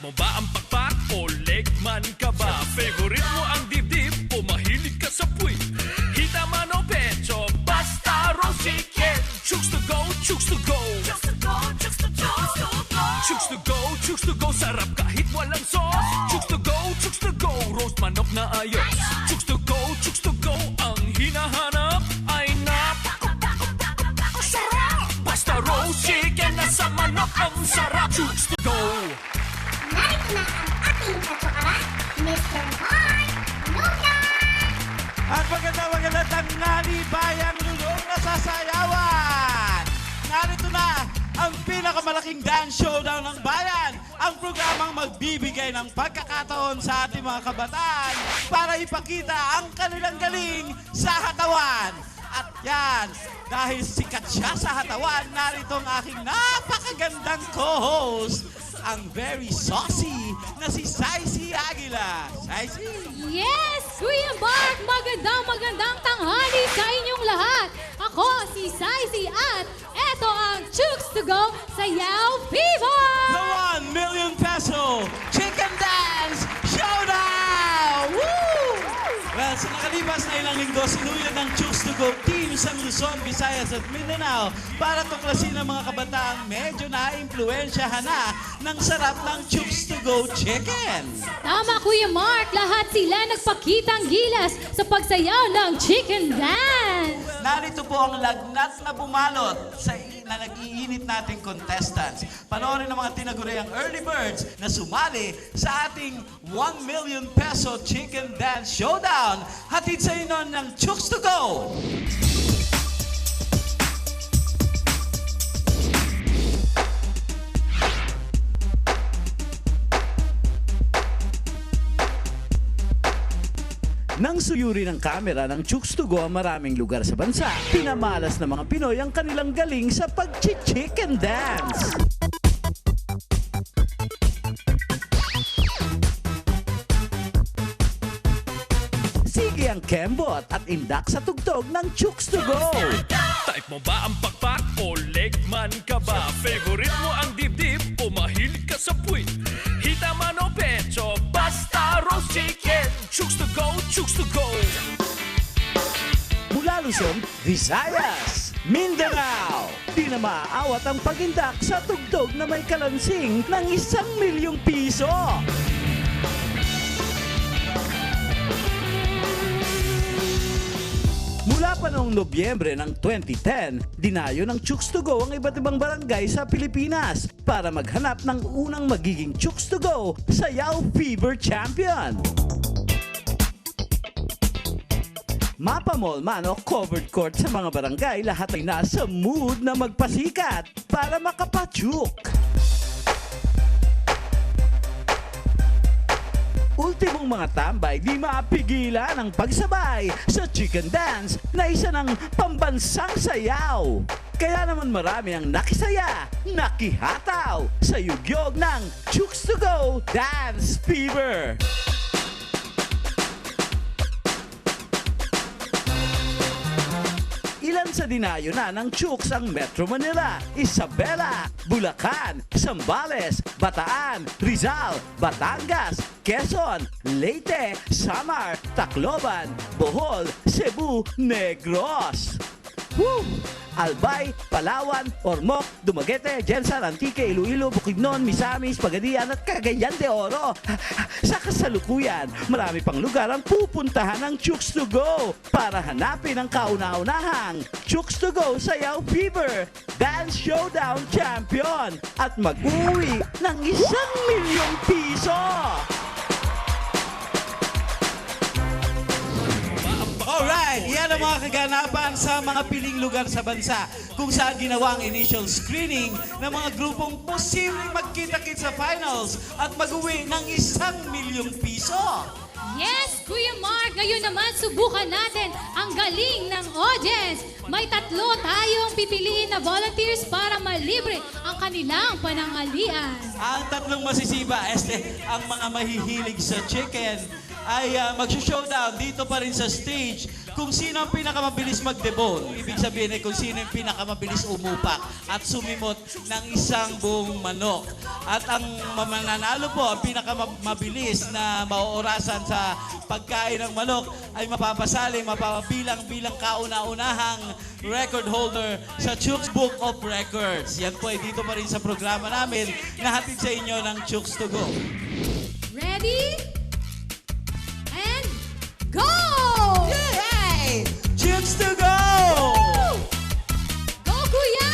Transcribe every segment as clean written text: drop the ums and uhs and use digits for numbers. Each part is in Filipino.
mo ba ang pakpak o legman ka ba? Favorite mo ang dibdib o mahilig ka sa puwit? Hita man o pecho, basta roast chicken. Chooks to go, chooks to go. Chooks to go, chooks to go. Chooks to go, chooks to go. Sarap kahit walang sauce. Chooks to go, chooks to go. Roast manok na ayos. Chooks to go, chooks to go. Ang hinahanap ay sarap. Basta roast chicken na sa manok ang sarap. Chooks to go. Narito na ang ating katsukaran, Mr. Mark Lugan! At magandang tanghali, bayang lulong na sasayawan! Narito na ang pinakamalaking dance showdown ng bayan, ang programang magbibigay ng pagkakataon sa ating mga kabataan para ipakita ang kanilang galing sa hatawan. At yan, dahil sikat siya sa hatawan, narito ang aking napakagandang co-host, ang very saucy na si Saisy Aguila. Saisy! Yes, Kuya Mark! Magandang tanghali sa inyong lahat. Ako si Saisy at eto ang Chooks to Go Sayaw Fever! The 1 million peso Chicken Dance Showdown! Woo! Well, sa nakalipas na ilang linggo, sinulat ng Chooks to Go team sa Luzon, Visayas at Mindanao para tuklasin ang mga kabataang medyo na-impluensyahan na ng sarap ng Chooks to Go Chicken. Tama, Kuya Mark! Lahat sila nagpakitang gilas sa pagsayaw ng Chicken Dance! Narito po ang lagnat na bumalot na nag-iinit nating contestants. Panoorin ang mga tinaguriang early birds na sumali sa ating 1 million peso Chicken Dance Showdown. Hatid sa inyo ng Chooks to Go! Nang suyuri ng kamera ng Chooks to Go ang maraming lugar sa bansa, pinamalas ng mga Pinoy ang kanilang galing sa pag-chicken dance. Sige ang kembot at indak sa tugtog ng Chooks to Go. Type mo ba ang pakpak o legman ka ba? Favorite mo ang dibdib o mahilig ka sa puwit? Hita man o pecho, basta roast chicken. Chooks to go, chooks to go. Mula Luzon, Visayas, Mindanao. Di na maaawat ang pagindak sa tugtog na may kalansing ng 1 milyong piso. Mula pa noong Nobyembre ng 2010, dinayo ng Chooks to Go ang iba't ibang barangay sa Pilipinas para maghanap ng unang magiging Chooks to Go Sayaw Fever Champion. Mapamall man o covered court sa mga barangay, lahat ay nasa mood na magpasikat para makapachuk. Ultimong mga tambay, di mapigilan ang pagsabay sa chicken dance na isa ng pambansang sayaw. Kaya naman marami ang nakisaya, nakihataw sa yugyog ng Chooks to Go Dance Fever. Ilan sa dinayo na ng Chooks ang Metro Manila, Isabela, Bulacan, Zambales, Bataan, Rizal, Batangas, Quezon, Leyte, Samar, Tacloban, Bohol, Cebu, Negros. Woo! Albay, Palawan, Ormoc, Dumaguete, Jensan, Antique, Iloilo, Bukidnon, Misamis, Pagadian at Cagayan de Oro. Sa kasalukuyan, marami pang lugar ang pupuntahan ng Chooks to Go para hanapin ang kauna-unahang Chooks to Go Sayaw Fever Dance Showdown Champion at mag-uwi ng 1 milyong piso. Alright, yan ang mga kaganapan sa mga piling lugar sa bansa kung saan ginawa ang initial screening ng mga grupong posibleng magkita-kit sa finals at mag-uwi ng 1 milyong piso. Yes, Kuya Mark! Ngayon naman, subukan natin ang galing ng audience. May 3 tayong pipiliin na volunteers para malibre ang kanilang panangalian. Ang tatlong masisiba, ang mga mahihilig sa chicken, ay mag-showdown dito pa rin sa stage kung sino ang pinakamabilis mag-debone. Ibig sabihin ay kung sino ang pinakamabilis umupak at sumimot ng isang buong manok. At ang mananalo po, ang pinakamabilis na mauorasan sa pagkain ng manok ay mapapasaling, mapapabilang bilang kauna-unahang record holder sa Chooks Book of Records. Yan po ay dito pa rin sa programa namin na hatid sa inyo ng Chooks to Go. Ready? And go! Yay! Chooks to Go! Go, Kuya!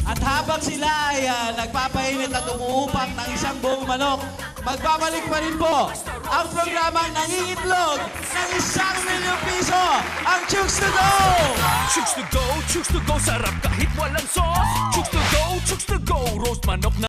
At habang sila ay nagpapainit at umuupak ng isang buong manok, magbabalik pa rin po ang programang nangingitlog ng 1,000,000 piso, ang Chooks to Go! Chooks to go, sarap kahit walang sauce. Chooks to go, roast manok na